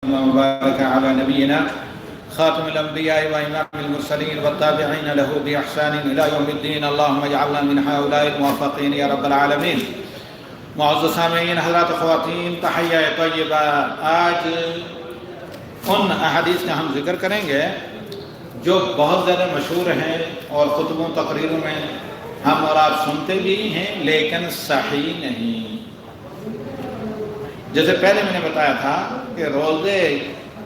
وبارك على نبينا خاتم الأنبياء وإمام المرسلين والتابعين له بإحسان إلى يوم الدين اللهم اجعلنا من هؤلاء الموفقين يا رب العالمين. معزز سامعین، حضرات خواتین، تحیہ طیبہ، آج ان احادیث کا ہم ذکر کریں گے جو بہت زیادہ مشہور ہیں اور خطبوں تقریروں میں ہم اور آپ سنتے بھی ہیں لیکن صحیح نہیں. جیسے پہلے میں نے بتایا تھا کہ روزے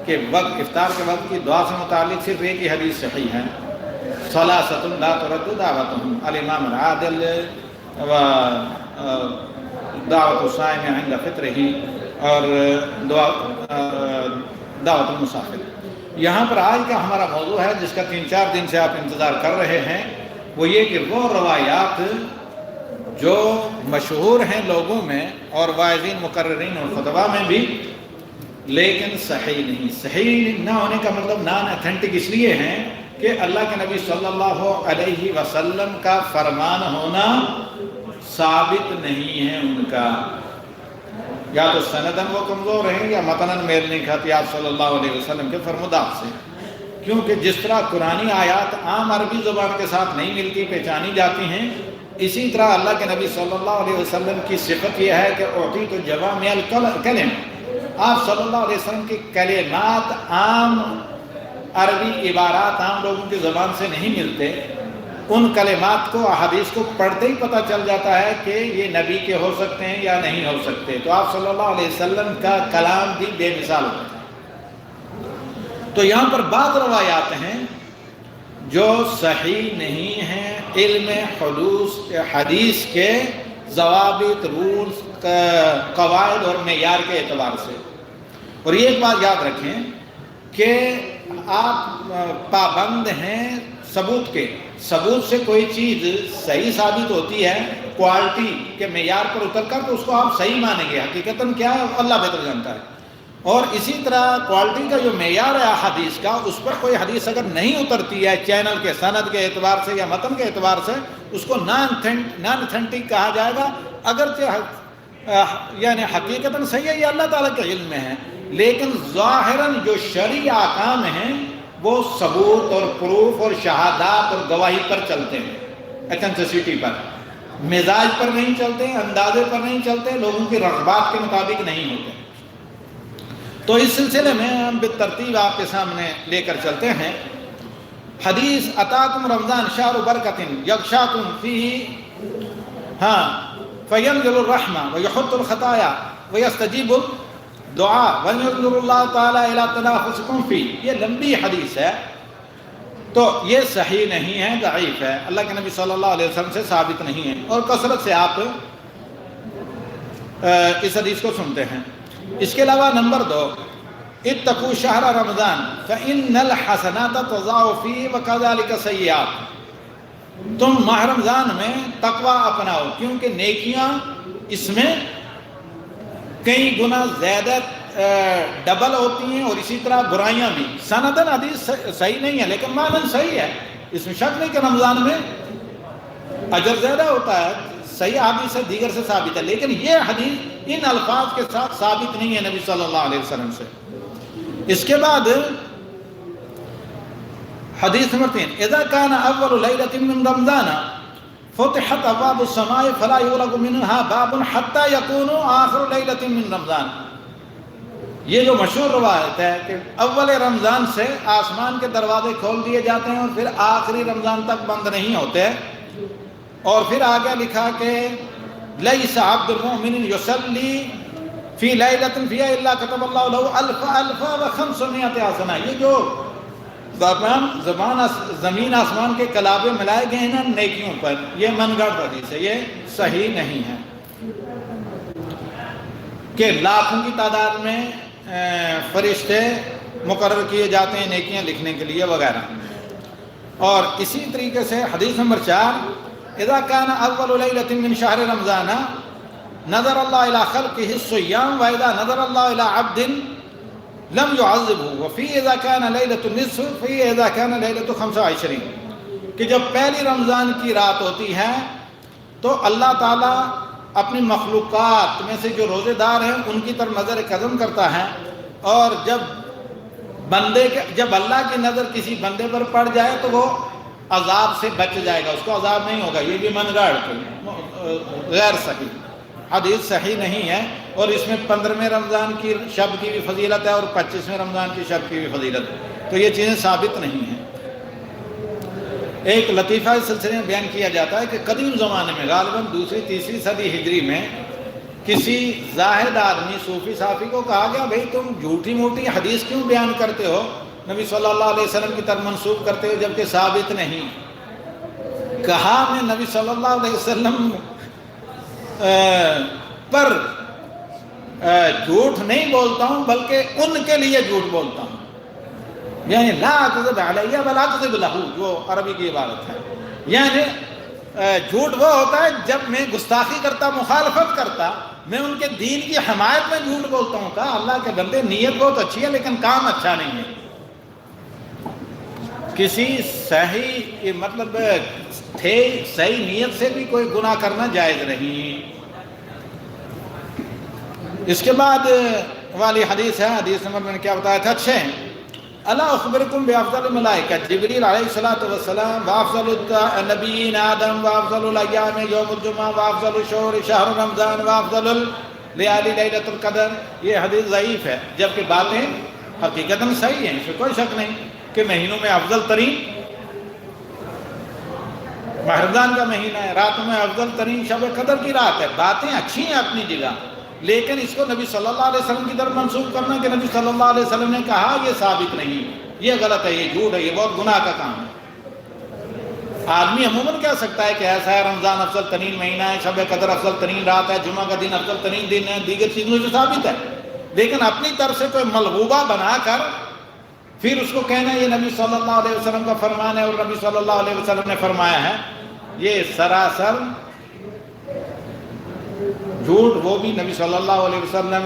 کے وقت، افطار کے وقت کی دعا سے متعلق صرف ایک ہی حدیث صحیح ہے، ثلاثۃ لا ترد دعوتهم الامام العادل و دعوت الصائم عند فطرہ اور دعوت المسافر. یہاں پر آج کا ہمارا موضوع ہے جس کا 3-4 دن سے آپ انتظار کر رہے ہیں، وہ یہ کہ وہ روایات جو مشہور ہیں لوگوں میں اور واعظین، مقررین اور خطباء میں بھی، لیکن صحیح نہیں. صحیح نہ ہونے کا مطلب نان اتھینٹک اس لیے ہیں کہ اللہ کے نبی صلی اللہ علیہ وسلم کا فرمان ہونا ثابت نہیں ہے ان کا. یا تو سندن وہ کمزور ہیں یا متنن میل نہیں کھاتی آپ صلی اللہ علیہ وسلم کے فرمودات سے. کیونکہ جس طرح قرآنی آیات عام عربی زبان کے ساتھ نہیں ملتی، پہچانی جاتی ہیں، اسی طرح اللہ کے نبی صلی اللہ علیہ وسلم کی صفت یہ ہے کہ اعطیت جوامع الکلم. آپ صلی اللہ علیہ وسلم کی کلمات عام عربی عبارات عام لوگوں کی زبان سے نہیں ملتے. ان کلمات کو، احادیث کو پڑھتے ہی پتہ چل جاتا ہے کہ یہ نبی کے ہو سکتے ہیں یا نہیں ہو سکتے. تو آپ صلی اللہ علیہ وسلم کا کلام بھی بے مثال ہوتا ہے. تو یہاں پر بعض روایات ہیں جو صحیح نہیں ہیں علم حدیث کے ضوابط، رولز، قواعد اور معیار کے اعتبار سے. اور یہ ایک بات یاد رکھیں کہ آپ پابند ہیں ثبوت کے. ثبوت سے کوئی چیز صحیح ثابت ہوتی ہے کوالٹی کے معیار پر اتر کر تو اس کو آپ صحیح مانیں گے. حقیقتاً کیا ہے اللہ بہتر جانتا ہے. اور اسی طرح کوالٹی کا جو معیار ہے حدیث کا، اس پر کوئی حدیث اگر نہیں اترتی ہے چینل کے، سند کے اعتبار سے یا متن کے اعتبار سے، اس کو نان اتھینٹک کہا جائے گا. اگرچہ یعنی حقیقتاً صحیح ہے، یہ اللہ تعالیٰ کے علم میں ہے، لیکن ظاہراً جو شرعی احکام ہیں وہ ثبوت اور پروف اور شہادات اور گواہی پر چلتے ہیں، ایتھنسسٹی پر، مزاج پر نہیں چلتے، اندازے پر نہیں چلتے، لوگوں کی رغبات کے مطابق نہیں ہوتے. تو اس سلسلے میں ہم بالترتیب آپ کے سامنے لے کر چلتے ہیں. حدیث اتاکم رمضان شہر برکۃ یغشاکم فیہ فینزل الرحمہ ویحط الخطایا ویستجیب الدعاء وینظر اللہ تعالی الی تنافسکم فیہ. یہ لمبی حدیث ہے تو یہ صحیح نہیں ہے، ضعیف ہے، اللہ کے نبی صلی اللہ علیہ وسلم سے ثابت نہیں ہے اور کثرت سے آپ اس حدیث کو سنتے ہیں. اس کے علاوہ نمبر 2، اتقوا شہر رمضان فإن الحسنات تضاعف فیہ وکذلک السیئات. تم ماہ رمضان میں تقوی اپناؤ کیونکہ نیکیاں اس میں کئی گنا زیادہ ڈبل ہوتی ہیں اور اسی طرح برائیاں بھی. سندن حدیث صحیح نہیں ہے لیکن معنی صحیح ہے، اس میں شک نہیں کہ رمضان میں اجر زیادہ ہوتا ہے. صحیح حدیث ہے، دیگر سے ثابت ہے، لیکن یہ حدیث ان الفاظ کے ساتھ ثابت نہیں ہے نبی صلی اللہ علیہ وسلم سے. اس کے بعد حدیث نمبر 3، اذا كان اول ليلة من رمضان فتحت ابواب السماء فلا يغلق منها باب حتى يكون آخر ليلة من رمضان. یہ جو مشہور روایت ہے کہ اول رمضان سے آسمان کے دروازے کھول دیے جاتے ہیں اور پھر آخری رمضان تک بند نہیں ہوتے. اور پھر آگے لکھا کہ لیس عبد المؤمن یصلی فی لیلۃ فیہا الا کتب اللہ لہ الف و 500 حسنہ. یہ جو زمین آسمان کے کلابے ملائے گئے ہیں نیکیوں پر، یہ من گھڑت حدیث ہے، یہ صحیح نہیں ہے کہ لاکھوں کی تعداد میں فرشتے مقرر کیے جاتے ہیں نیکیاں لکھنے کے لیے وغیرہ. اور اسی طریقے سے حدیث نمبر 4، اذا كان اول ليلة من شهر رمضان نظر الله الى خلقه الصيام واذا نظر الله الى عبد لم يعذبه وفي اذا كان ليلة النصف في اذا كان ليلة 25. کہ جب پہلی رمضان کی رات ہوتی ہے تو اللہ تعالیٰ اپنی مخلوقات میں سے جو روزے دار ہیں ان کی طرف نظر قدم کرتا ہے اور جب اللہ کی نظر کسی بندے پر پڑ جائے تو وہ عذاب سے بچ جائے گا، اس کو عذاب نہیں ہوگا۔ یہ بھی من گڑھ غیر صحیح حدیث صحیح نہیں ہے، اور اس میں 15ویں رمضان کی شب کی بھی فضیلت ہے اور 25ویں رمضان کی شب کی بھی فضیلت ہے، تو یہ چیزیں ثابت نہیں ہیں۔ ایک لطیفہ اس سلسلے میں بیان کیا جاتا ہے کہ قدیم زمانے میں غالباً 2ری-3ری صدی ہجری میں کسی زاہد آدمی صوفی صافی کو کہا گیا بھئی تم جھوٹی موٹی حدیث کیوں بیان کرتے ہو، نبی صلی اللہ علیہ وسلم کی طرف منسوب کرتے ہو جبکہ ثابت نہیں۔ کہا میں نبی صلی اللہ علیہ وسلم پر جھوٹ نہیں بولتا ہوں بلکہ ان کے لیے جھوٹ بولتا ہوں، یعنی لا تذب علیہ ولا تذب لہ، جو عربی کی عبارت ہے۔ یعنی جھوٹ وہ ہوتا ہے جب میں گستاخی کرتا، مخالفت کرتا، میں ان کے دین کی حمایت میں جھوٹ بولتا ہوں۔ کہا اللہ کے بندے نیت بہت اچھی ہے لیکن کام اچھا نہیں ہے۔ کسی صحیح مطلب صحیح نیت سے بھی کوئی گناہ کرنا جائز نہیں۔ اس کے بعد والی حدیث ہے، حدیث نمبر میں نے کیا بتایا تھا، 6 الا اخبرکم بافضل الملائکہ جبریل علیہ الصلوۃ والسلام وافضل النبیین آدم وافضل الایام یوم الجمعہ وافضل الشہور شہر رمضان وافضل لیالی لیلۃ القدر۔ یہ حدیث ضعیف ہے جبکہ باتیں حقیقتاً صحیح ہیں، اس میں کوئی شک نہیں کہ مہینوں میں افضل ترین ماہ رمضان کا مہینہ ہے، راتوں میں افضل ترین شب قدر کی رات ہے۔ باتیں اچھی ہیں اپنی جگہ، لیکن اس کو نبی صلی اللہ علیہ وسلم کی طرف منسوخ کرنا کہ نبی صلی اللہ علیہ وسلم نے کہا، یہ ثابت نہیں، یہ غلط ہے، یہ جھوٹ ہے، یہ بہت گناہ کا کام ہے۔ آدمی عموماً کہہ سکتا ہے کہ ایسا ہے رمضان افضل ترین مہینہ ہے، شب قدر افضل ترین رات ہے، جمعہ کا دن افضل ترین دن ہے، دیگر چیزوں سے ثابت ہے، لیکن اپنی طرف سے کوئی ملغوبہ بنا کر پھر اس کو کہنا یہ نبی صلی اللہ علیہ وسلم کا فرمان ہے اور نبی صلی اللہ علیہ وسلم نے فرمایا ہے، یہ سراسر جھوٹ، وہ بھی نبی صلی اللہ علیہ وسلم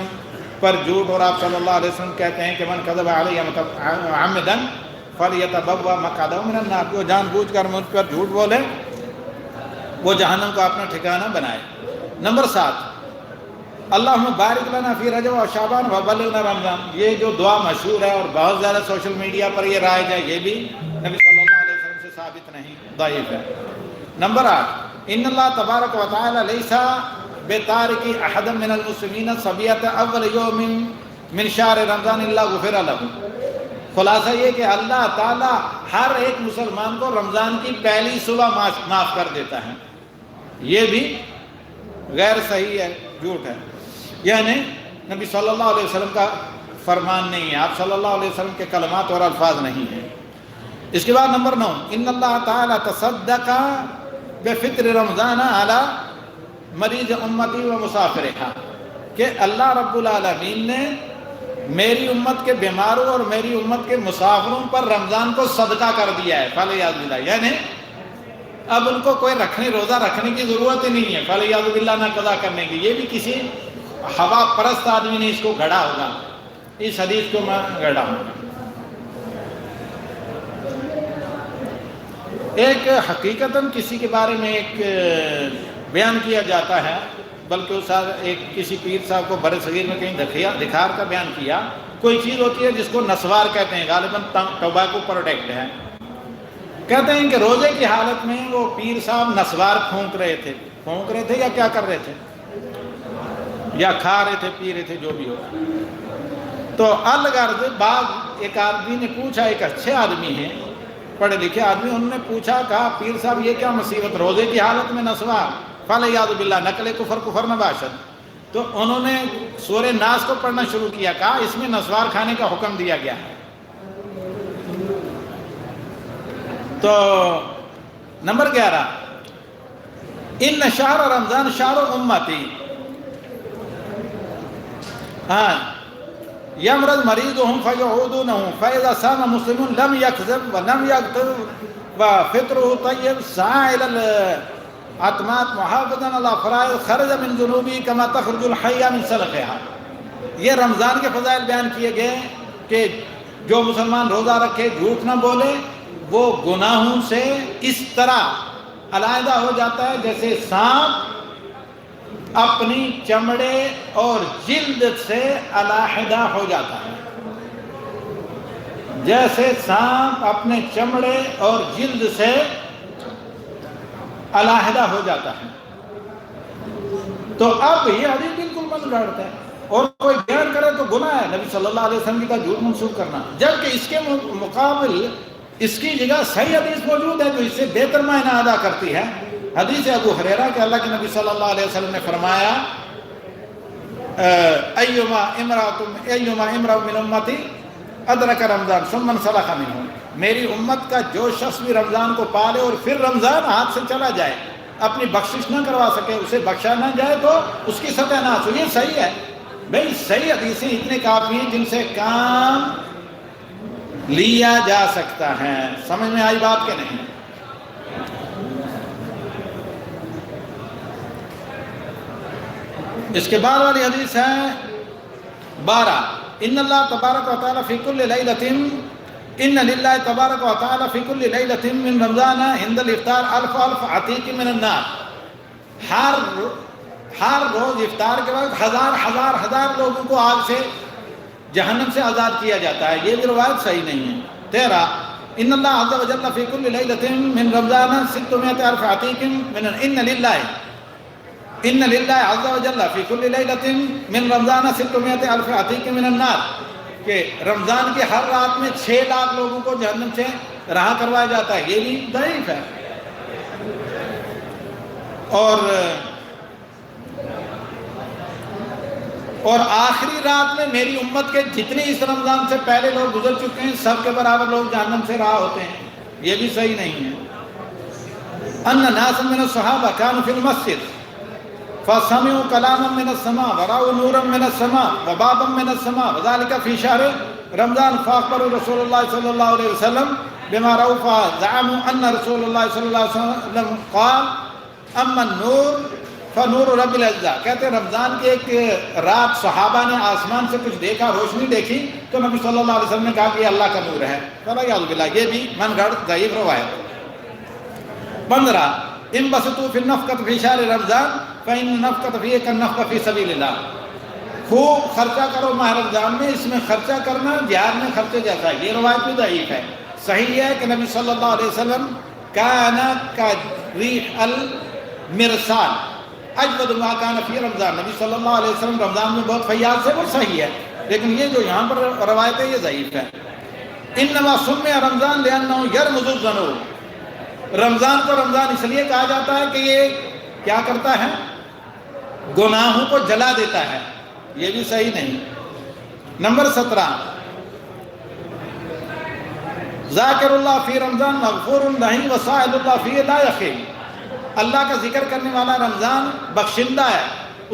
پر جھوٹ، اور آپ صلی اللہ علیہ وسلم کہتے ہیں کہ من کذب علیہ متعمدا فلیتبوأ مقعدہ من النار، جو جان بوجھ کر مجھ پر جھوٹ بولے وہ جہنم کا اپنا ٹھکانہ بنائے۔ نمبر 7 اللہم بارک لنا فی رجب و شعبان وبلغنا رمضان، یہ جو دعا مشہور ہے اور بہت زیادہ سوشل میڈیا پر یہ رائج ہے، یہ بھی نبی صلی اللہ علیہ وسلم سے ثابت نہیں، ضعیف ہے۔ نمبر 8 ان اللہ تبارک و تعالی لیس بتارک احد من المسلمین صبیۃ اول یوم من شہر رمضان الا غفر لہ، خلاصہ یہ کہ اللہ تعالی ہر ایک مسلمان کو رمضان کی پہلی صبح معاف کر دیتا ہے، یہ بھی غیر صحیح ہے، جھوٹ ہے، یعنی نبی صلی اللہ علیہ وسلم کا فرمان نہیں ہے، آپ صلی اللہ علیہ وسلم کے کلمات اور الفاظ نہیں ہیں۔ اس کے بعد نمبر 9 ان اللہ تعالی تصدق بفطر رمضان علی مریض امتی و مسافرہا، کہ اللہ رب العالمین نے میری امت کے بیماروں اور میری امت کے مسافروں پر رمضان کو صدقہ کر دیا ہے، فلیعوذ باللہ، یعنی اب ان کو کوئی روزہ رکھنے کی ضرورت ہی نہیں ہے، فلیعوذ باللہ، نہ قضا کرنے کی۔ یہ بھی کسی ہوا پرست آدمی نے اس کو گھڑا ہوگا، اس حدیث کو میں گھڑا ہوں۔ ایک حقیقتاً کسی کے بارے میں ایک بیان کیا جاتا ہے، بلکہ اس ایک کسی پیر صاحب کو برِ صغیر میں کہیں دکھار کا بیان کیا، کوئی چیز ہوتی ہے جس کو نسوار کہتے ہیں، غالباً ٹوبیکو پروڈکٹ ہے، کہتے ہیں کہ روزے کی حالت میں وہ پیر صاحب نسوار پھونک رہے تھے یا کیا کر رہے تھے، یا کھا رہے تھے، پی رہے تھے، جو بھی ہو۔ تو الغرض بعد ایک آدمی نے پوچھا، ایک اچھے آدمی ہیں، پڑھے لکھے آدمی، انہوں نے پوچھا، کہا پیر صاحب یہ کیا مصیبت، روزے کی حالت میں نسوار، فلیعوذ باللہ، نقل کفر نہ باشد۔ تو انہوں نے سورہ ناس کو پڑھنا شروع کیا، کہا اس میں نسوار کھانے کا حکم دیا گیا ہے۔ تو نمبر 11 ان شہر رمضان شہر امتی، یمرض مریضهم فیعودونه فاذا صام مسلم لم یکذب ولم یغتب وفطره طیب سائل العتمات محافظا علی فرائض خرج من ذنوبه كما تخرج الحیہ من سلخها۔ یہ رمضان کے فضائل بیان کیے گئے کہ جو مسلمان روزہ رکھے، جھوٹ نہ بولے، وہ گناہوں سے اس طرح علیحدہ ہو جاتا ہے جیسے سانپ اپنی چمڑے اور جلد سے علیحدہ ہو جاتا ہے۔ جیسے سانپ اپنے چمڑے اور جلد سے علیحدہ ہو جاتا ہے۔ تو اب یہ حدیث بالکل من گھڑتا ہے، اور کوئی بیان کرے تو گناہ ہے نبی صلی اللہ علیہ وسلم کا جھوٹ منسوخ کرنا، جبکہ اس کے مقابل اس کی جگہ صحیح حدیث موجود ہے جو اس سے بہتر معنی ادا کرتی ہے۔ حدیث ابو ہریرہ کہ اللہ کے نبی صلی اللہ علیہ وسلم نے فرمایا ایما امرأ من امتی ادرک رمضان ثم انسلخ منہ، میری امت کا جو شخص بھی رمضان کو پالے اور پھر رمضان ہاتھ سے چلا جائے، اپنی بخشش نہ کروا سکے، اسے بخشا نہ جائے تو اس کی سطح نہ ہو۔ یہ صحیح ہے بھئی، صحیح حدیثیں اتنے کافی ہیں جن سے کام لیا جا سکتا ہے۔ سمجھ میں آئی بات کہ نہیں؟ اس کے بعد والی حدیث ہے 12، ان اللہ تبارک و تعالی فی کل لیلۃ ان للہ تبارک و تعالی فی کل لیلۃ من رمضان عند الافطار الف الف عتیق من النار، ہر روز افطار کے بعد ہزار لوگوں کو آگ سے جہنم سے آزاد کیا جاتا ہے۔ یہ بھی روایت صحیح نہیں ہے۔ 13، ان اللہ عز و جل فی کل لیلۃ من رمضان 600 الف عتیق من ان للہ عز و جل فی کل لیلۃ من رمضان 600 الف عتیق من النار، کہ رمضان کی ہر رات میں 6 لاکھ لوگوں کو جہنم سے رہا کروایا جاتا ہے۔ یہ بھی ضعیف ہے۔ اور آخری رات میں میری امت کے جتنے اس رمضان سے پہلے لوگ گزر چکے ہیں سب کے برابر لوگ جہنم سے رہا ہوتے ہیں۔ یہ بھی صحیح نہیں ہے۔ ان ناس من الصحابہ كانوا في المسجد فسمعوا كلاما من السماء ورأوا نورا من السماء وبابا من السماء وذلك في شهر رمضان فأخبروا رسول الله صلى الله عليه وسلم بما رأوا فزعموا أن رسول الله صلى الله عليه وسلم قال أما النور فنور رب العزہ، کہتے ہیں رمضان کی ایک رات صحابہ نے آسمان سے کچھ دیکھا، روشنی دیکھی، تو نبی صلی اللہ علیہ وسلم نے کہا کہ یہ اللہ کا نور ہے۔ فَلَيَعُذْ بِاللَّهِ، یہ بھی من گھڑت ضعیف روایت۔ 15، انبسطوا فی النفقۃ فی شہر رمضان فإن النفقۃ فیہ کالنفقۃ فی سبیل اللہ، خوب خرچہ کرو ماہ رمضان میں، اس میں خرچہ کرنا جہاد میں خرچے جیسا ہے۔ یہ روایت بھی ضعیف ہے۔ صحیح ہے کہ نبی صلی اللہ علیہ وسلم کان کریح المرسال اجود ما کان فی رمضان، نبی صلی اللہ علیہ وسلم رمضان میں بہت فیاض سے، وہ صحیح ہے، لیکن یہ جو یہاں پر روایت ہے یہ ضعیف ہے۔ انما سمي رمضان لأنه يرمز الذنوب، رمضان کو رمضان اس لیے کہا جاتا ہے کہ یہ کیا کرتا ہے؟ گناہوں کو جلا دیتا ہے۔ یہ بھی صحیح نہیں۔ نمبر 17، ذاکر اللہ فی رمضان مغفور لہ وسائل اللہ فی لا یخیب، اللہ کا ذکر کرنے والا رمضان بخشندہ ہے،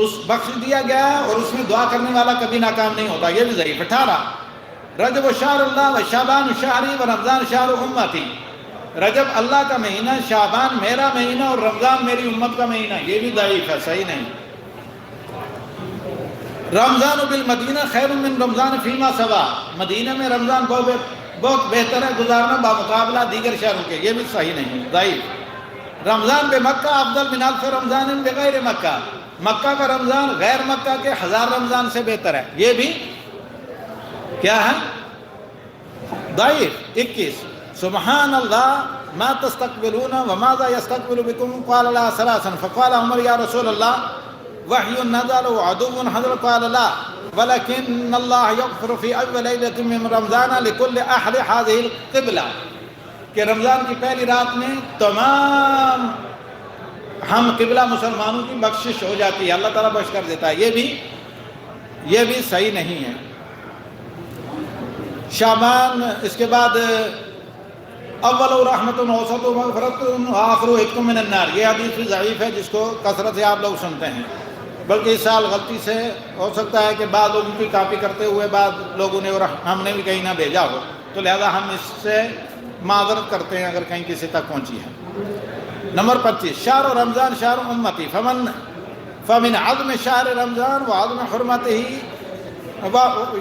اس بخش دیا گیا ہے، اور اس میں دعا کرنے والا کبھی ناکام نہیں ہوتا۔ یہ بھی ضعیف۔ 18، رجب شہر اللہ و شعبان شہری و رمضان شہر امتی، رجب اللہ کا مہینہ، شعبان میرا مہینہ، اور رمضان میری امت کا مہینہ۔ یہ بھی ضعیف ہے، صحیح نہیں۔ رمضان بالمدینہ خیر من رمضان فیما سوا، مدینہ میں رمضان بہت بہتر ہے گزارنا بمقابلہ دیگر شہروں کے۔ یہ بھی صحیح نہیں، ضعیف۔ رمضان بے مکہ افضل من الف رمضان بغیر مکہ، مکہ کا رمضان غیر مکہ کے 1000 رمضان سے بہتر ہے۔ یہ بھی کیا ہے؟ ضعیف۔ 21، سبحان اللہ ما تستقبلون وماذا يستقبل بكم قال لا ثلاثا فقال عمر یا رسول اللہ وحی نزل وعدو حضر قال لا ولكن اللہ یغفر فی اول لیلۃ من رمضان لكل اہل هذه القبلہ، کہ رمضان کی پہلی رات میں تمام ہم قبلہ مسلمانوں کی بخشش ہو جاتی ہے، اللہ تعالیٰ بخش کر دیتا ہے۔ یہ بھی صحیح نہیں ہے۔ شعبان، اس کے بعد اول رحمت اوسط مغفرت آخر حکم من النار، یہ حدیث بھی ضعیف ہے جس کو کثرت سے آپ لوگ سنتے ہیں، بلکہ اس سال غلطی سے ہو سکتا ہے کہ بعض لوگوں کی کاپی کرتے ہوئے بعض لوگوں نے اور ہم نے بھی کہیں نہ بھیجا ہو، تو لہذا ہم اس سے معذرت کرتے ہیں اگر کہیں کسی تک پہنچی ہے۔ نمبر 25، شہر رمضان شہر امتی فمن عظم شہر رمضان وعظم حرمتہ،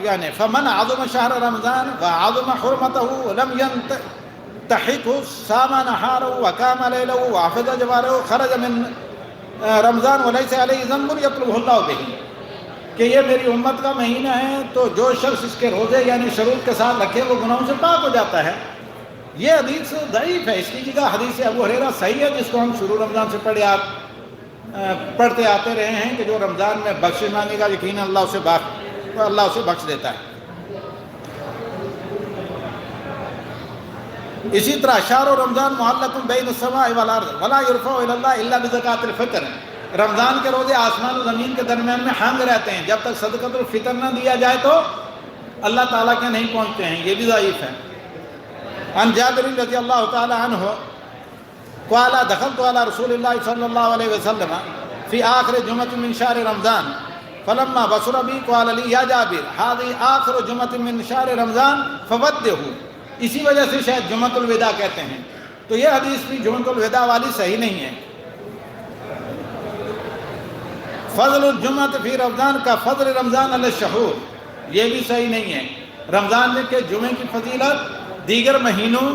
یعنی فمن عظم شہر رمضان وعظم حرمتہ لم ينتحقه صام نهاره وقام ليله وحفظ جواره خرج من رمضان وليس عليه ذنب يطلبه الله به، کہ یہ میری امت کا مہینہ ہے تو جو شخص اس کے روزے یعنی شروط کے ساتھ رکھے وہ گناہوں سے پاک ہو جاتا ہے. یہ حدیث ضعیف ہے. اس کی جگہ حدیث ابو ہریرہ صحیح ہے جس کو ہم شروع رمضان سے پڑھتے آتے رہے ہیں کہ جو رمضان میں بخشش مانگے گا یقیناً اللہ اسے بخش دیتا ہے. اسی طرح شہر رمضان معلق بین السماء والارض ولا يرفع الى الله الا بزکات الفطر. رمضان کے روزے آسمان و زمین کے درمیان میں ہانگ رہتے ہیں، جب تک صدقۃ الفطر نہ دیا جائے تو اللہ تعالیٰ کے نہیں پہنچتے ہیں. یہ بھی ضعیف ہے. عن جابر رضی اللہ تعالی عنہ قال دخلت على رسول الله صلی اللہ علیہ وسلم فی آخر جمعۃ من شہر رمضان فلما بصر بی قال لی یا جابر هذه آخر جمعۃ من شہر رمضان فودعه. اسی وجہ سے شاید جمعۃ الوداع کہتے ہیں. تو یہ حدیث بھی جمعۃ الوداع والی صحیح نہیں ہے. فضل الجمعۃ فی رمضان کا فضل رمضان علی الشہور، یہ بھی صحیح نہیں ہے. رمضان میں کہ جمعے کی فضیلت دیگر مہینوں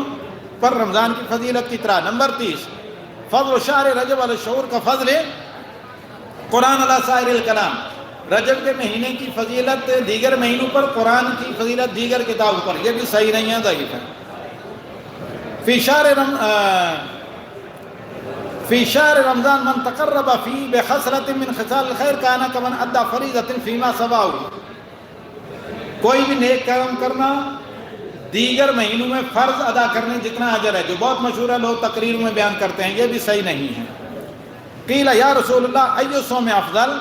پر رمضان کی فضیلت کی طرح. نمبر 30 فضل شہر رجب علی الشہور کا فضل قرآن علی سائر الکلام. رجب کے مہینے کی فضیلت دیگر مہینوں پر، قرآن کی فضیلت دیگر کتابوں پر. یہ بھی صحیح نہیں ہے، ضعیف ہے. فی شہر رمضان من تقرب فی بخصلۃ من خصال الخیر کان کمن ادى فریضۃ فیما سواه. کوئی بھی نیک کام کرنا دیگر مہینوں میں فرض ادا کرنے جتنا اجر ہے، جو بہت مشہور ہے، لوگ تقریر میں بیان کرتے ہیں. یہ بھی صحیح نہیں ہے. قیل یا رسول اللہ ای الصوم افضل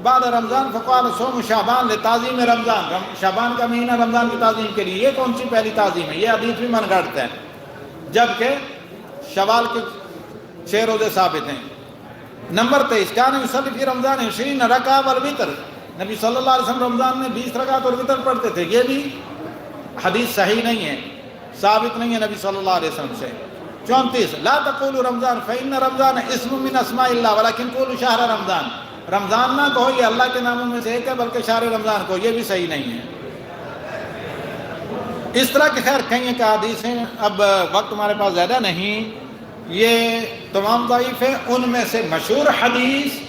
بعد رمضان فقال صوم شعبان لتعظیم رمضان. شعبان کا مہینہ رمضان کی تعظیم کے لیے. یہ کون سی پہلی تعظیم ہے؟ یہ حدیث بھی من گھڑت ہے، جبکہ شوال کے 6 روزے ثابت ہیں. نمبر 23 کان یصلی فی رمضان 20 رکعۃ والوتر. نبی صلی اللہ علیہ وسلم رمضان میں 20 رکعت اور وتر پڑھتے تھے. یہ بھی حدیث صحیح نہیں ہے، ثابت نہیں ہے نبی صلی اللہ علیہ وسلم سے. 34 لا تقولوا رمضان فإن رمضان اسم من اسماء اللہ ولكن قولوا شہر رمضان. رمضان نہ کہو یہ اللہ کے ناموں میں سے ایک ہے بلکہ شہر رمضان کو. یہ بھی صحیح نہیں ہے. اس طرح کی خیر کئی ایک حدیث ہیں. اب وقت ہمارے پاس زیادہ نہیں، یہ تمام ضعیف ہیں. ان میں سے مشہور حدیث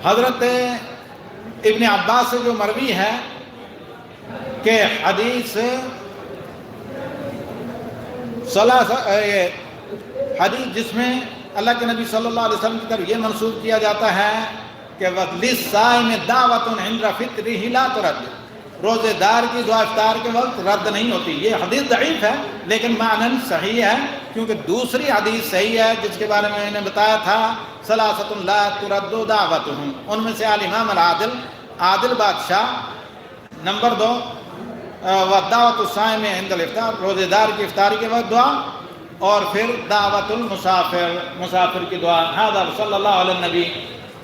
حضرت ابن عباس سے جو مروی ہے کہ حدیث جس میں اللہ کے نبی صلی اللہ علیہ وسلم کی طرف یہ منسوب کیا جاتا ہے کہ للصائم دعوۃ عند فطرہ لا ترد. روزے دار کی دعا افطار کے وقت رد نہیں ہوتی. یہ حدیث ضعیف ہے لیکن معنن صحیح ہے، کیونکہ دوسری حدیث صحیح ہے جس کے بارے میں میں نے بتایا تھا ثلاثۃ لا ترد دعوتهم. ان میں سے الامام العادل، عادل بادشاہ. نمبر 2 ودعوۃ الصائم عند الافطار، روزے دار کی افطاری کے وقت دعا. اور پھر دعوت المسافر، مسافر کی دعا. ھذا صلی اللہ علیہ النبی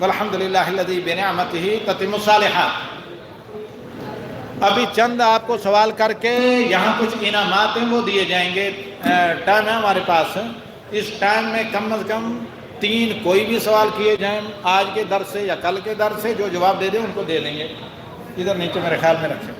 والحمد للہ الذی بنعمتہ تتم الصالحات. ابھی چند آپ کو سوال کر کے یہاں کچھ انعامات ہیں وہ دیے جائیں گے. ٹائم ہے ہمارے پاس، اس ٹائم میں کم از کم 3 کوئی بھی سوال کیے جائیں آج کے درس سے یا کل کے درس سے. جو جواب دے دیں ان کو دے دیں گے. ادھر نیچے میرے خیال میں رکھیں.